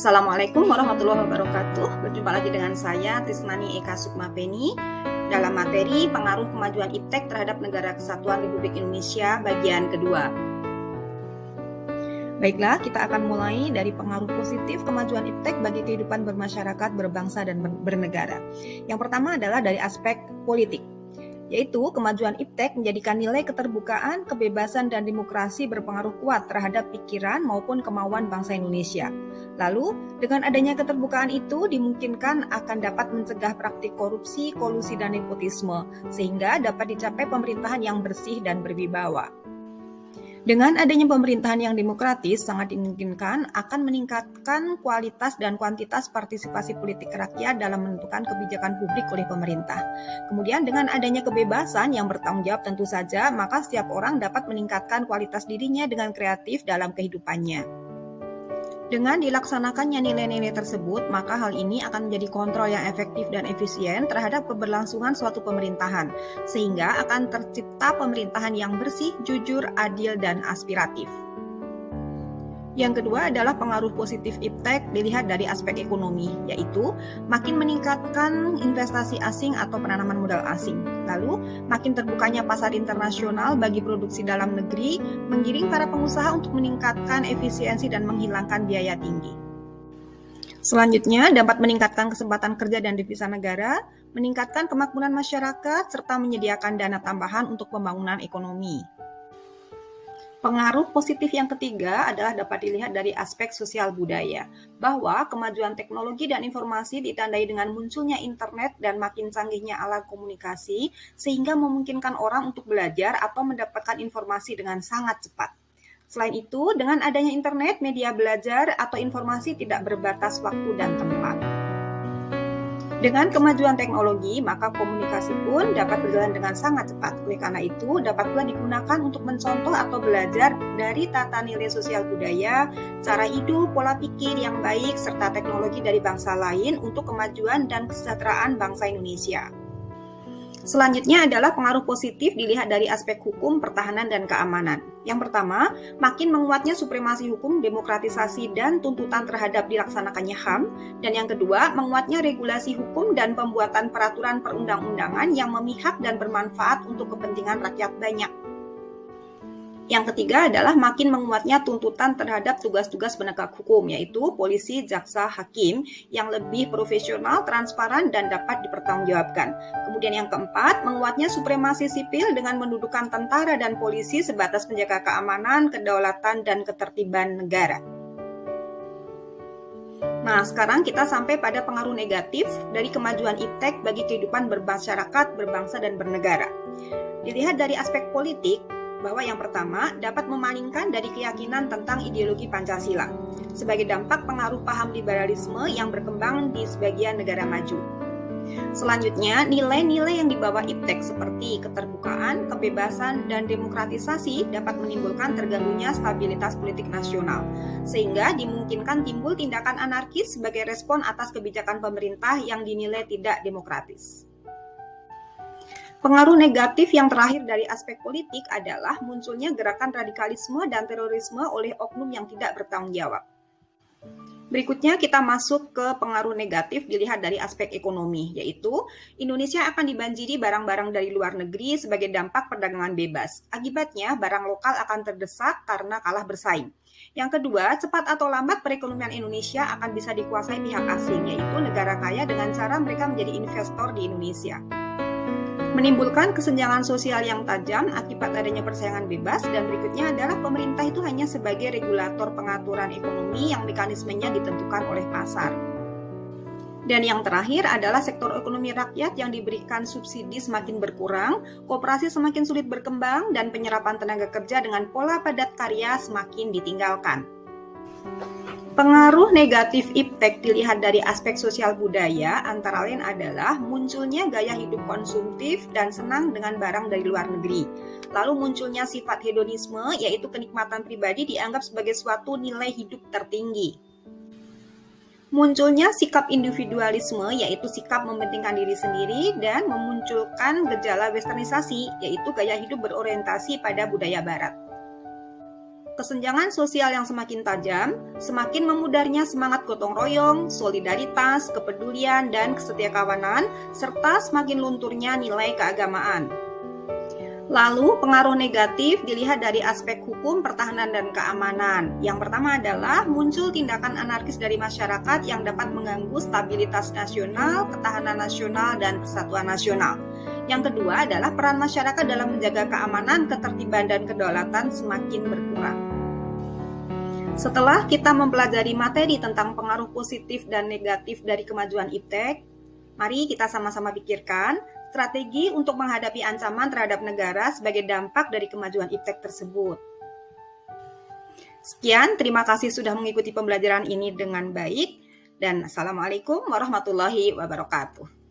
Assalamualaikum warahmatullahi wabarakatuh. Berjumpa lagi dengan saya Tisnani Eka Sukmapeni dalam materi pengaruh kemajuan iptek terhadap Negara Kesatuan Republik Indonesia bagian kedua. Baiklah, kita akan mulai dari pengaruh positif kemajuan iptek bagi kehidupan bermasyarakat, berbangsa, dan bernegara. Yang pertama adalah dari aspek politik, yaitu kemajuan iptek menjadikan nilai keterbukaan, kebebasan, dan demokrasi berpengaruh kuat terhadap pikiran maupun kemauan bangsa Indonesia. Lalu, dengan adanya keterbukaan itu dimungkinkan akan dapat mencegah praktik korupsi, kolusi, dan nepotisme, sehingga dapat dicapai pemerintahan yang bersih dan berwibawa. Dengan adanya pemerintahan yang demokratis, sangat dimungkinkan akan meningkatkan kualitas dan kuantitas partisipasi politik rakyat dalam menentukan kebijakan publik oleh pemerintah. Kemudian dengan adanya kebebasan yang bertanggung jawab tentu saja, maka setiap orang dapat meningkatkan kualitas dirinya dengan kreatif dalam kehidupannya. Dengan dilaksanakannya nilai-nilai tersebut, maka hal ini akan menjadi kontrol yang efektif dan efisien terhadap keberlangsungan suatu pemerintahan, sehingga akan tercipta pemerintahan yang bersih, jujur, adil, dan aspiratif. Yang kedua adalah pengaruh positif iptek dilihat dari aspek ekonomi, yaitu makin meningkatkan investasi asing atau penanaman modal asing. Lalu, makin terbukanya pasar internasional bagi produksi dalam negeri, menggiring para pengusaha untuk meningkatkan efisiensi dan menghilangkan biaya tinggi. Selanjutnya, dapat meningkatkan kesempatan kerja dan devisa negara, meningkatkan kemakmuran masyarakat, serta menyediakan dana tambahan untuk pembangunan ekonomi. Pengaruh positif yang ketiga adalah dapat dilihat dari aspek sosial budaya, bahwa kemajuan teknologi dan informasi ditandai dengan munculnya internet dan makin canggihnya alat komunikasi, sehingga memungkinkan orang untuk belajar atau mendapatkan informasi dengan sangat cepat. Selain itu, dengan adanya internet, media belajar atau informasi tidak berbatas waktu dan tempat. Dengan kemajuan teknologi, maka komunikasi pun dapat berjalan dengan sangat cepat. Oleh karena itu, dapat pula digunakan untuk mencontoh atau belajar dari tata nilai sosial budaya, cara hidup, pola pikir yang baik, serta teknologi dari bangsa lain untuk kemajuan dan kesejahteraan bangsa Indonesia. Selanjutnya adalah pengaruh positif dilihat dari aspek hukum, pertahanan, dan keamanan. Yang pertama, makin menguatnya supremasi hukum, demokratisasi, dan tuntutan terhadap dilaksanakannya HAM. Dan yang kedua, menguatnya regulasi hukum dan pembuatan peraturan perundang-undangan yang memihak dan bermanfaat untuk kepentingan rakyat banyak. Yang ketiga adalah makin menguatnya tuntutan terhadap tugas-tugas penegak hukum, yaitu polisi, jaksa, hakim, yang lebih profesional, transparan, dan dapat dipertanggungjawabkan. Kemudian yang keempat, menguatnya supremasi sipil dengan mendudukan tentara dan polisi sebatas penjaga keamanan, kedaulatan, dan ketertiban negara. Nah, sekarang kita sampai pada pengaruh negatif dari kemajuan iptek bagi kehidupan bermasyarakat, berbangsa, dan bernegara. Dilihat dari aspek politik, bahwa yang pertama dapat memalingkan dari keyakinan tentang ideologi Pancasila sebagai dampak pengaruh paham liberalisme yang berkembang di sebagian negara maju. Selanjutnya, nilai-nilai yang dibawa iptek seperti keterbukaan, kebebasan, dan demokratisasi dapat menimbulkan terganggunya stabilitas politik nasional, sehingga dimungkinkan timbul tindakan anarkis sebagai respon atas kebijakan pemerintah yang dinilai tidak demokratis. Pengaruh negatif yang terakhir dari aspek politik adalah munculnya gerakan radikalisme dan terorisme oleh oknum yang tidak bertanggung jawab. Berikutnya kita masuk ke pengaruh negatif dilihat dari aspek ekonomi, yaitu Indonesia akan dibanjiri barang-barang dari luar negeri sebagai dampak perdagangan bebas. Akibatnya, barang lokal akan terdesak karena kalah bersaing. Yang kedua, cepat atau lambat perekonomian Indonesia akan bisa dikuasai pihak asing, yaitu negara kaya dengan cara mereka menjadi investor di Indonesia. Menimbulkan kesenjangan sosial yang tajam akibat adanya persaingan bebas, dan berikutnya adalah pemerintah itu hanya sebagai regulator pengaturan ekonomi yang mekanismenya ditentukan oleh pasar. Dan yang terakhir adalah sektor ekonomi rakyat yang diberikan subsidi semakin berkurang, koperasi semakin sulit berkembang, dan penyerapan tenaga kerja dengan pola padat karya semakin ditinggalkan. Pengaruh negatif iptek dilihat dari aspek sosial budaya antara lain adalah munculnya gaya hidup konsumtif dan senang dengan barang dari luar negeri. Lalu munculnya sifat hedonisme, yaitu kenikmatan pribadi dianggap sebagai suatu nilai hidup tertinggi. Munculnya sikap individualisme, yaitu sikap mementingkan diri sendiri, dan memunculkan gejala westernisasi, yaitu gaya hidup berorientasi pada budaya barat. Kesenjangan sosial yang semakin tajam, semakin memudarnya semangat gotong royong, solidaritas, kepedulian, dan kesetiakawanan, serta semakin lunturnya nilai keagamaan. Lalu, pengaruh negatif dilihat dari aspek hukum, pertahanan, dan keamanan. Yang pertama adalah muncul tindakan anarkis dari masyarakat yang dapat mengganggu stabilitas nasional, ketahanan nasional, dan persatuan nasional. Yang kedua adalah peran masyarakat dalam menjaga keamanan, ketertiban, dan kedaulatan semakin berkurang. Setelah kita mempelajari materi tentang pengaruh positif dan negatif dari kemajuan iptek, mari kita sama-sama pikirkan strategi untuk menghadapi ancaman terhadap negara sebagai dampak dari kemajuan iptek tersebut. Sekian, terima kasih sudah mengikuti pembelajaran ini dengan baik, dan Assalamualaikum warahmatullahi wabarakatuh.